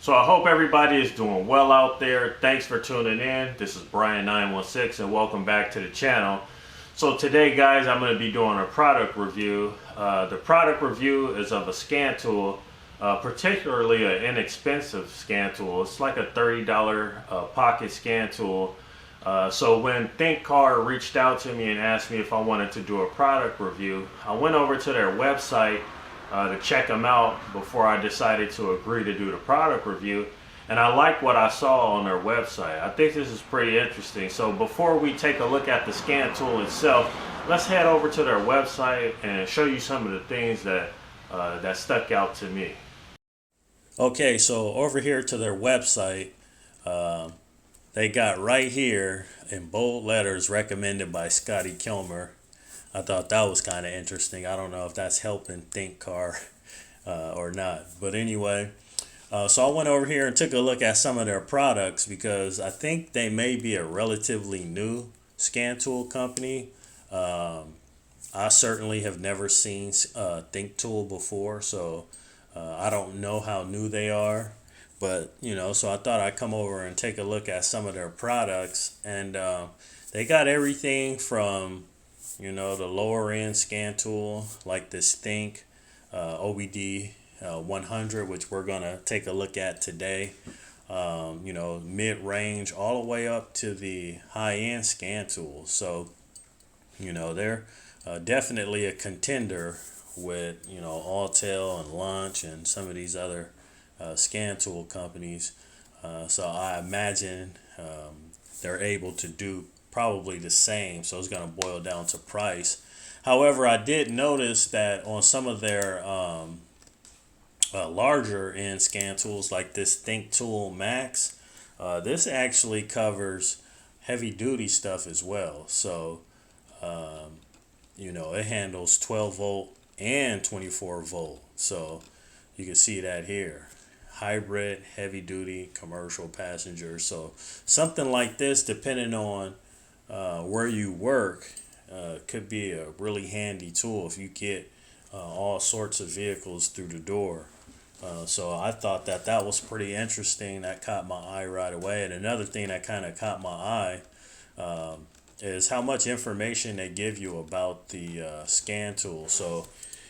So I hope everybody is doing well out there. Thanks for tuning in. This is Brian916 and welcome back to the channel. So today, guys, I'm going to be doing a product review. The product review is of a scan tool, particularly an inexpensive scan tool. It's like a $30 pocket scan tool. So when ThinkKOD reached out to me and asked me if I wanted to do a product review, I went over to their website to check them out before I decided to agree to do the product review. And I like what I saw on their website. I think this is pretty interesting. So before we take a look at the scan tool itself, let's head over to their website and show you some of the things that that stuck out to me. Okay, so over here to their website, they got right here in bold letters, recommended by Scotty Kilmer. I thought that was kind of interesting. I don't know if that's helping ThinkKOD or not. But anyway, so I went over here and took a look at some of their products because I think they may be a relatively new scan tool company. I certainly have never seen ThinkTool before, so I don't know how new they are. But, so I thought I'd come over and take a look at some of their products. And they got everything from the lower end scan tool like this ThinkOBD 100, which we're going to take a look at today. Mid-range all the way up to the high-end scan tools. So, they're definitely a contender with, Autel and Launch and some of these other scan tool companies. So I imagine they're able to do probably the same, so it's going to boil down to price. However, I did notice that on some of their larger end scan tools like this ThinkTool Max, this actually covers heavy duty stuff as well. So it handles 12 volt and 24 volt, so you can see that here. Hybrid, heavy duty, commercial, passenger. So something like this, depending on where you work, could be a really handy tool if you get all sorts of vehicles through the door. So I thought that was pretty interesting. That caught my eye right away. And another thing that kind of caught my eye is how much information they give you about the scan tool. So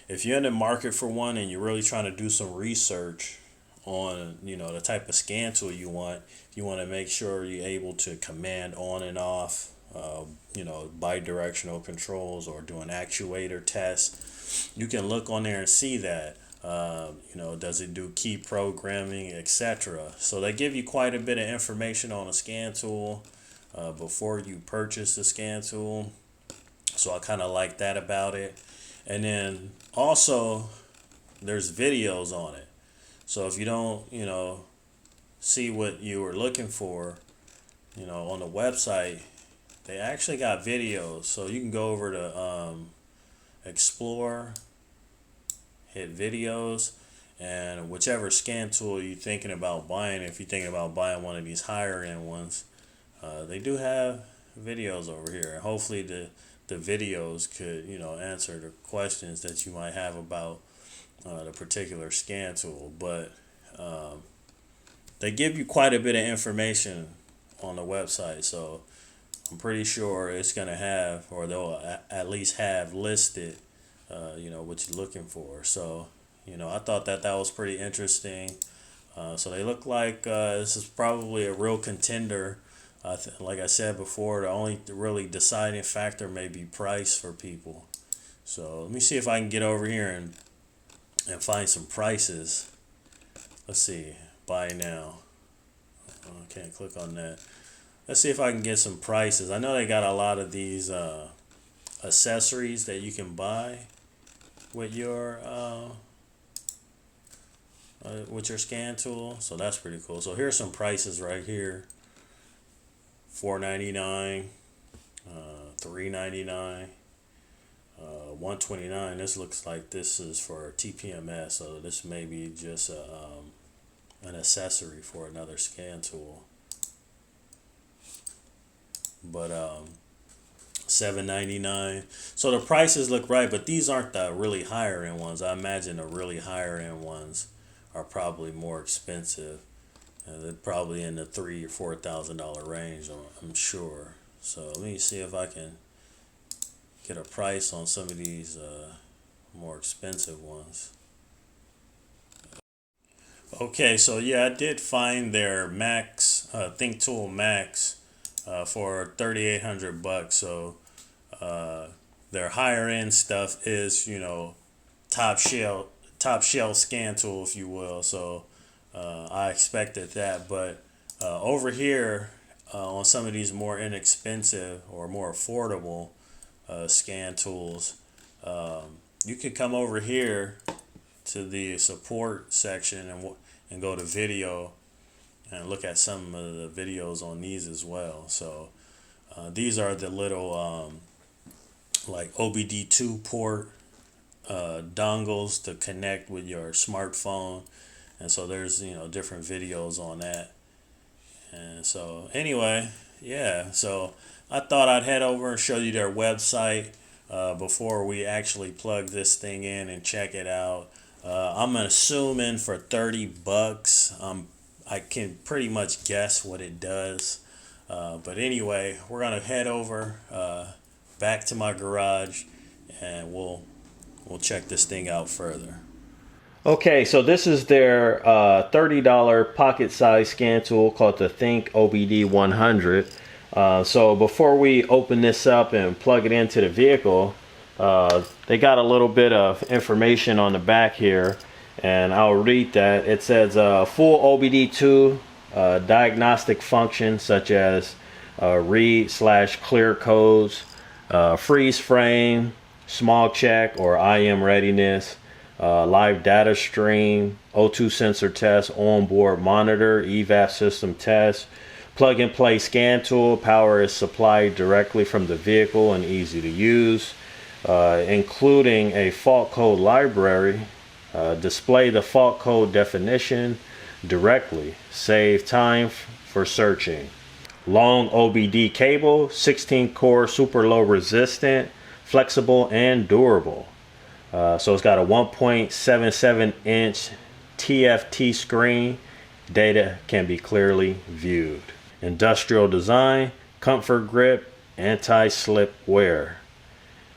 if you're in the market for one and you're really trying to do some research on the type of scan tool you want, if you want to make sure you're able to command on and off, bi-directional controls, or do an actuator test, you can look on there and see that. Does it do key programming, etc. So they give you quite a bit of information on a scan tool before you purchase the scan tool. So I kind of like that about it. And then also there's videos on it. So if you don't, see what you were looking for, on the website, they actually got videos. So you can go over to Explore, hit videos, and whichever scan tool you're thinking about buying, if you're thinking about buying one of these higher end ones, they do have videos over here. And hopefully the videos could, answer the questions that you might have about the particular scan tool. But they give you quite a bit of information on the website, so I'm pretty sure it's going to have, or they'll at least have listed what you're looking for. So I thought that was pretty interesting. So they look like this is probably a real contender. Like I said before, the only really deciding factor may be price for people. So let me see if I can get over here and find some prices. Let's see, buy now. I can't click on that. Let's see if I can get some prices. I know they got a lot of these accessories that you can buy with your scan tool. So that's pretty cool. So here's some prices right here. $4.99, $3.99. 129. This looks like this is for TPMS, so this may be just an accessory for another scan tool. But $7.99. So the prices look right, but these aren't the really higher end ones. I imagine the really higher end ones are probably more expensive. They're probably in the $3,000 or $4,000 range, I'm sure. So let me see if I can get a price on some of these more expensive ones. Okay, so yeah, I did find their Max ThinkTool Max for $3,800. So their higher end stuff is, you know, top shelf scan tool, if you will. So I expected that, but over here on some of these more inexpensive or more affordable scan tools, you could come over here to the support section and go to video and look at some of the videos on these as well. So these are the little like OBD2 port dongles to connect with your smartphone, and so there's, you know, different videos on that. And so anyway, yeah, so I thought I'd head over and show you their website before we actually plug this thing in and check it out. I'm assuming for $30, I can pretty much guess what it does. But anyway, we're gonna head over back to my garage, and we'll check this thing out further. Okay, so this is their $30 pocket size scan tool called the ThinkOBD 100. So before we open this up and plug it into the vehicle, they got a little bit of information on the back here, and I'll read that. It says full OBD2 diagnostic functions such as read/clear codes, freeze frame, small check or IM readiness, live data stream, O2 sensor test, onboard monitor, EVAP system test, plug and play scan tool. Power is supplied directly from the vehicle and easy to use, including a fault code library. Display the fault code definition directly. Save time for searching. Long OBD cable, 16 core, super low resistant, flexible and durable. So it's got a 1.77 inch TFT screen. Data can be clearly viewed. Industrial design, comfort grip, anti-slip wear.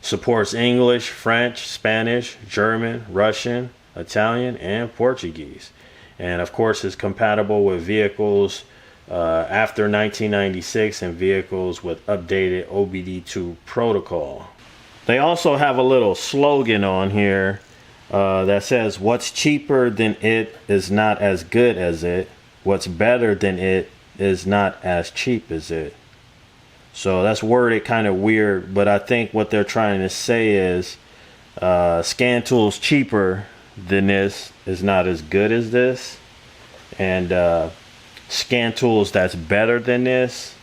Supports English, French, Spanish, German, Russian, Italian, and Portuguese. And of course is compatible with vehicles after 1996 and vehicles with updated OBD2 protocol. They also have a little slogan on here that says, "What's cheaper than it is not as good as it. What's better than it is not as cheap as it." So that's worded kind of weird, but I think what they're trying to say is scan tools cheaper than this is not as good as this, and scan tools that's better than this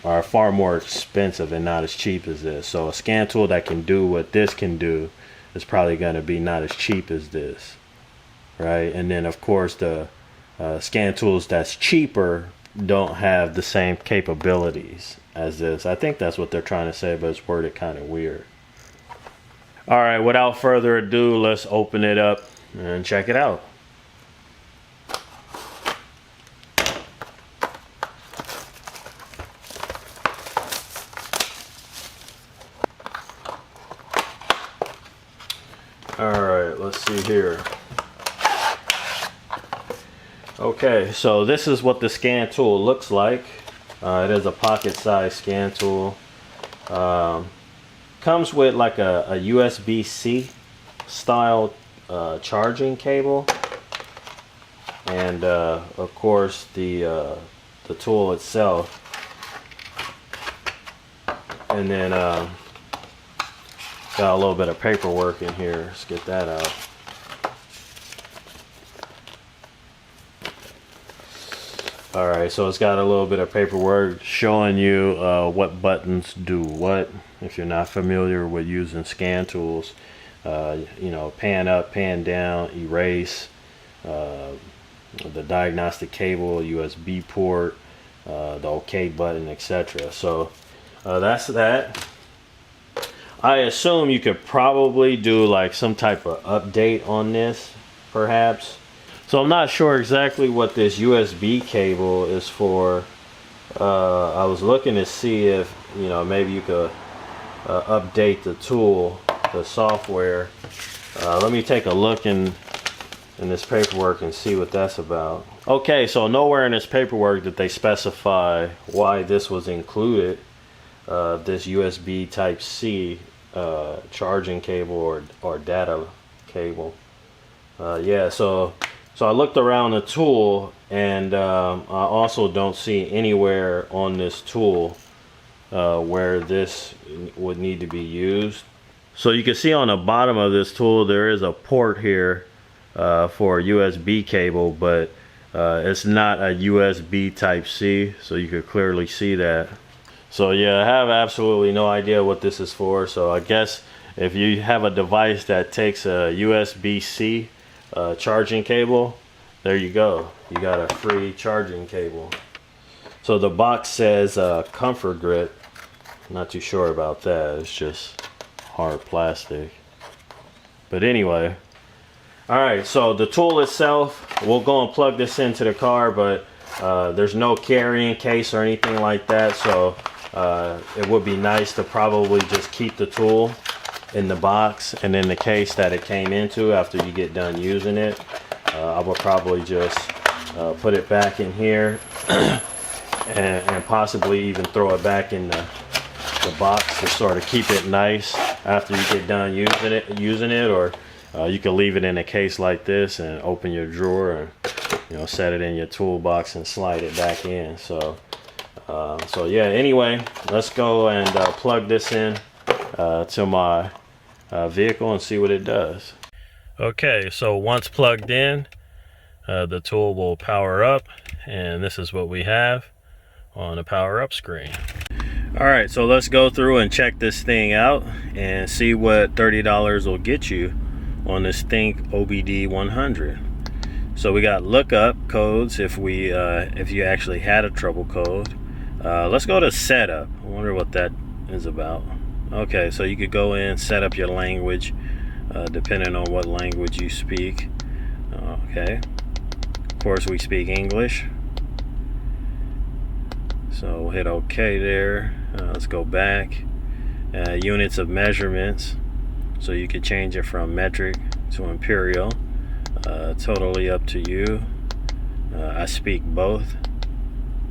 are far more expensive and not as cheap as this. So a scan tool that can do what this can do is probably going to be not as cheap as this, right? And then of course the scan tools that's cheaper don't have the same capabilities as this. I think that's what they're trying to say, but it's worded kind of weird. All right, without further ado, let's open it up and check it out. Alright, let's see here. Okay, so this is what the scan tool looks like. It is a pocket size scan tool. Comes with like a USB-C style charging cable. And of course the tool itself. And then got a little bit of paperwork in here. Let's get that out. Alright, so it's got a little bit of paperwork showing you what buttons do what. If you're not familiar with using scan tools, you know, pan up, pan down, erase, the diagnostic cable, USB port, the OK button, etc. So that's that. I assume you could probably do like some type of update on this, perhaps. So I'm not sure exactly what this USB cable is for. I was looking to see if, you know, maybe you could update the tool, the software. Let me take a look in this paperwork and see what that's about. Okay, so nowhere in this paperwork did they specify why this was included, this USB Type-C charging cable or data cable. Yeah, so I looked around the tool, and I also don't see anywhere on this tool where this would need to be used. So you can see on the bottom of this tool there is a port here for a USB cable, but it's not a USB Type-C, so you could clearly see that. So yeah, I have absolutely no idea what this is for. So I guess if you have a device that takes a USB-C charging cable, there you go, you got a free charging cable. So the box says comfort grip. Not too sure about that, it's just hard plastic. But anyway, all right, so the tool itself, we'll go and plug this into the car, but there's no carrying case or anything like that, so it would be nice to probably just keep the tool in the box and in the case that it came into after you get done using it. I would probably just put it back in here and possibly even throw it back in the box to sort of keep it nice after you get done using it, or you can leave it in a case like this and open your drawer and, you know, set it in your toolbox and slide it back in. So yeah, anyway, let's go and plug this in to my vehicle and see what it does. Okay, so once plugged in, the tool will power up, and this is what we have on the power up screen. All right, so let's go through and check this thing out and see what $30 will get you on this ThinkOBD 100. So we got lookup codes if you actually had a trouble code. Let's go to setup. I wonder what that is about. Okay, so you could go in, set up your language depending on what language you speak. Okay, of course we speak English, so we'll hit OK there. Let's go back. Units of measurements, so you could change it from metric to imperial. Totally up to you. I speak both,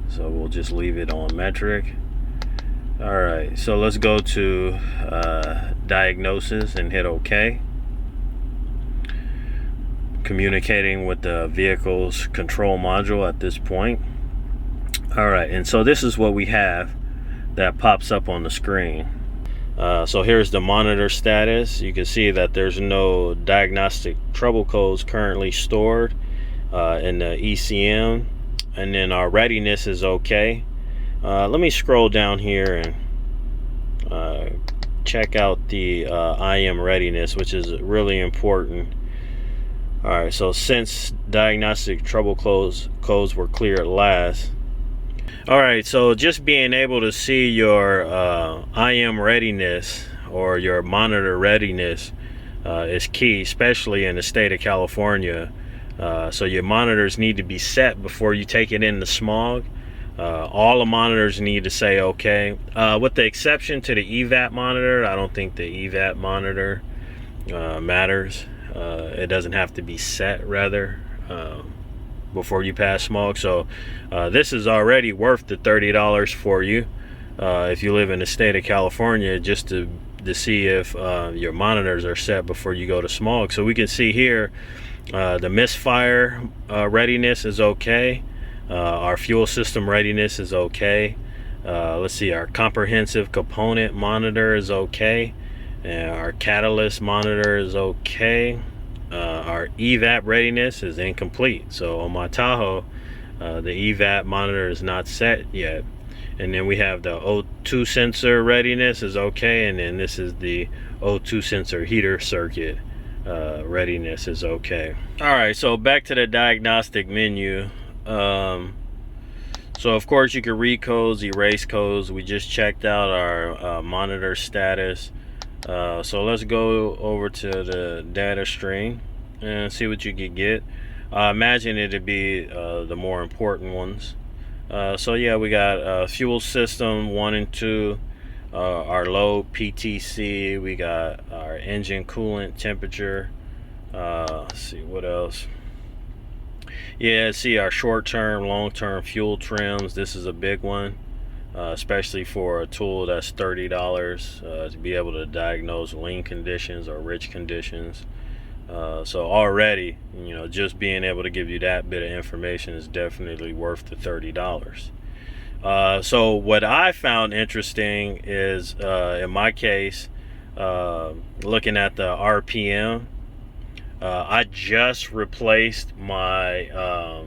so we'll just leave it on metric. Alright, so let's go to diagnosis and hit OK. Communicating with the vehicle's control module at this point. Alright, and so this is what we have that pops up on the screen. So here's the monitor status. You can see that there's no diagnostic trouble codes currently stored in the ECM, and then our readiness is okay. Let me scroll down here and check out the IM readiness, which is really important. Alright, so since diagnostic trouble codes were clear at last. Alright, so just being able to see your IM readiness or your monitor readiness is key, especially in the state of California. So your monitors need to be set before you take it in the smog. All the monitors need to say okay, with the exception to the EVAP monitor. I don't think the EVAP monitor matters. It doesn't have to be set, rather, before you pass smog. So this is already worth the $30 for you if you live in the state of California, just to see if your monitors are set before you go to smog. So we can see here the misfire readiness is okay. Our fuel system readiness is okay. Let's see, our comprehensive component monitor is okay. Our catalyst monitor is okay. Our EVAP readiness is incomplete. So on my Tahoe, the EVAP monitor is not set yet. And then we have the O2 sensor readiness is okay. And then this is the O2 sensor heater circuit readiness is okay. All right, so back to the diagnostic menu. So of course you can read codes, erase codes. We just checked out our monitor status. So let's go over to the data stream and see what you can get. I imagine it to be the more important ones. So yeah, we got fuel system 1 and 2, our load PTC, we got our engine coolant temperature. Let's see what else. Yeah, see our short-term, long-term fuel trims. This is a big one, especially for a tool that's $30 to be able to diagnose lean conditions or rich conditions. So already, just being able to give you that bit of information is definitely worth the $30. So what I found interesting is, in my case, looking at the RPM, I just replaced my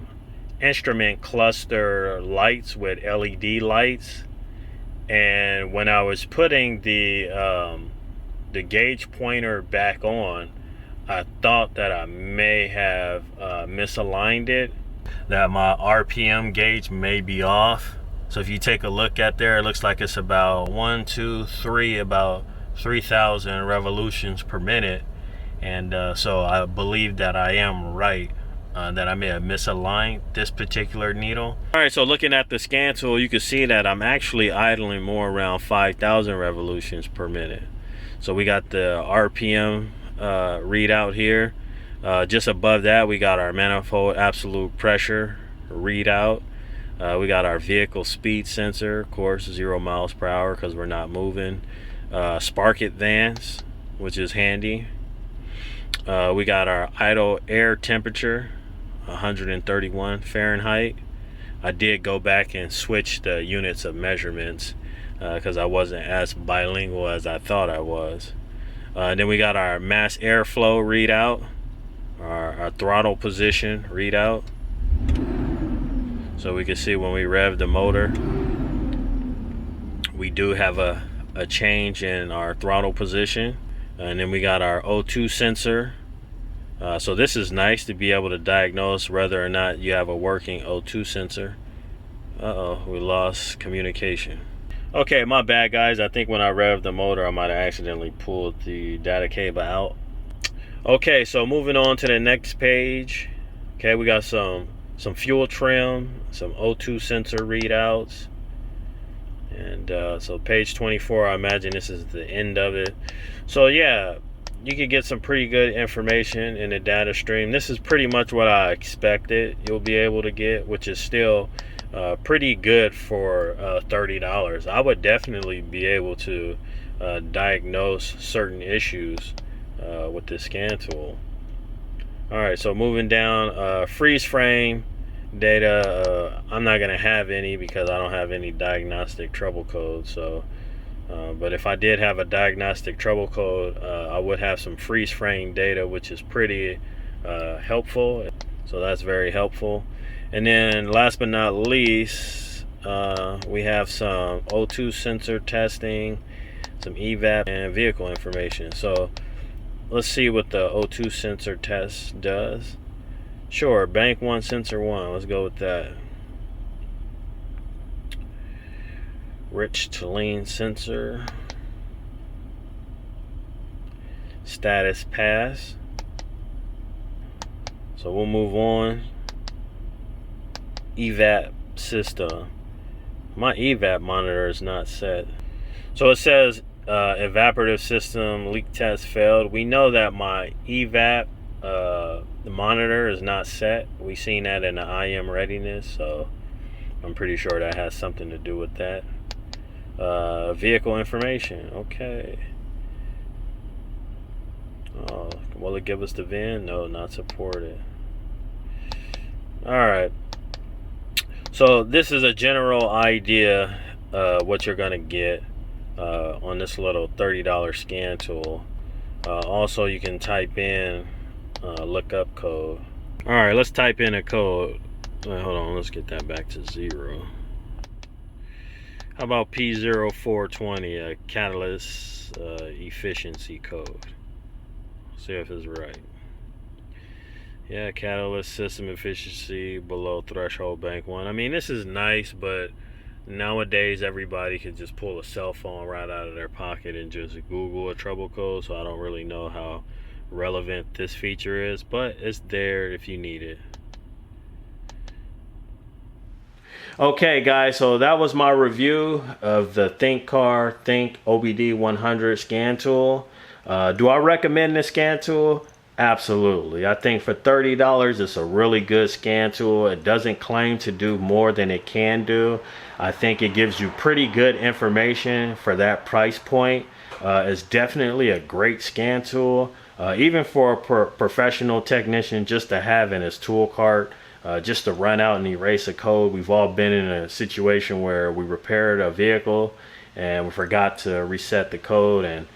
instrument cluster lights with LED lights, and when I was putting the gauge pointer back on, I thought that I may have misaligned it, that my RPM gauge may be off. So if you take a look at there, it looks like it's about 1, 2, 3, about 3,000 revolutions per minute. And so I believe that I am right, that I may have misaligned this particular needle. All right, so looking at the scan tool, you can see that I'm actually idling more around 5,000 revolutions per minute. So we got the RPM readout here. Just above that, we got our manifold absolute pressure readout. We got our vehicle speed sensor, of course, 0 miles per hour because we're not moving. Spark advance, which is handy. We got our idle air temperature, 131 Fahrenheit. I did go back and switch the units of measurements because I wasn't as bilingual as I thought I was. Then we got our mass airflow readout, our throttle position readout. So we can see when we rev the motor, we do have a change in our throttle position. And then we got our O2 sensor. So this is nice to be able to diagnose whether or not you have a working O2 sensor. We lost communication. Okay, my bad, guys. I think when I revved the motor, I might have accidentally pulled the data cable out. Okay, so moving on to the next page. Okay, we got some fuel trim, some O2 sensor readouts. And so page 24, I imagine this is the end of it. So yeah, you can get some pretty good information in the data stream. This is pretty much what I expected you'll be able to get, which is still pretty good for $30. I would definitely be able to diagnose certain issues with this scan tool. All right, so moving down, freeze frame data. I'm not going to have any because I don't have any diagnostic trouble code. So but if I did have a diagnostic trouble code, I would have some freeze frame data, which is pretty helpful. So that's very helpful. And then last but not least, we have some O2 sensor testing, some evap, and vehicle information. So let's see what the O2 sensor test does. Sure, bank 1 sensor 1, let's go with that. Rich to lean sensor, status pass. So we'll move on. Evap system. My evap monitor is not set. So it says evaporative system leak test failed. We know that my evap the monitor is not set. We seen that in the IM readiness, so I'm pretty sure that has something to do with that. Vehicle information. Okay. Will it give us the VIN? No, not supported. Alright. So this is a general idea what you're going to get on this little $30 scan tool. Also, you can type in lookup code. Alright, let's type in a code. Hold on, let's get that back to 0. How about P0420, a catalyst efficiency code? See if it's right. Yeah, catalyst system efficiency below threshold bank 1. I mean, this is nice, but nowadays everybody can just pull a cell phone right out of their pocket and just Google a trouble code, so I don't really know how relevant this feature is, but it's there if you need it. Okay guys, so that was my review of the ThinkOBD 100 scan tool. Do I recommend this scan tool? Absolutely. I think for $30 it's a really good scan tool. It doesn't claim to do more than it can do. I think it gives you pretty good information for that price point. It's definitely a great scan tool. Even for a professional technician, just to have in his tool cart, just to run out and erase a code. We've all been in a situation where we repaired a vehicle and we forgot to reset the code, and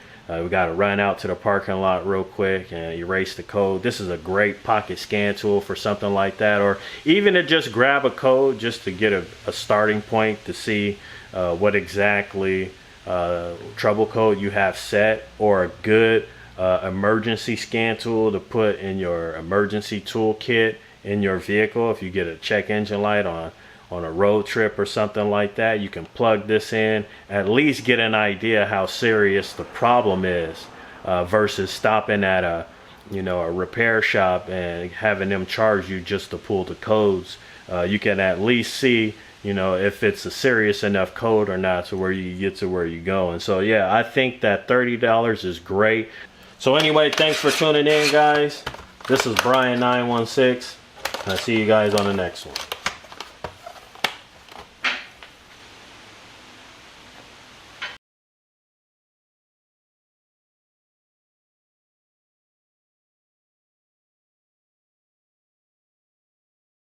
we got to run out to the parking lot real quick and erase the code. This is a great pocket scan tool for something like that, or even to just grab a code just to get a starting point to see what exactly trouble code you have set, or a good emergency scan tool to put in your emergency toolkit in your vehicle. If you get a check engine light on a road trip or something like that, you can plug this in, at least get an idea how serious the problem is, versus stopping at a repair shop and having them charge you just to pull the codes. You can at least see if it's a serious enough code or not, to where you get to where you go. And so yeah, I think that $30 is great. So anyway, thanks for tuning in, guys. This is Brian 916. I'll see you guys on the next one.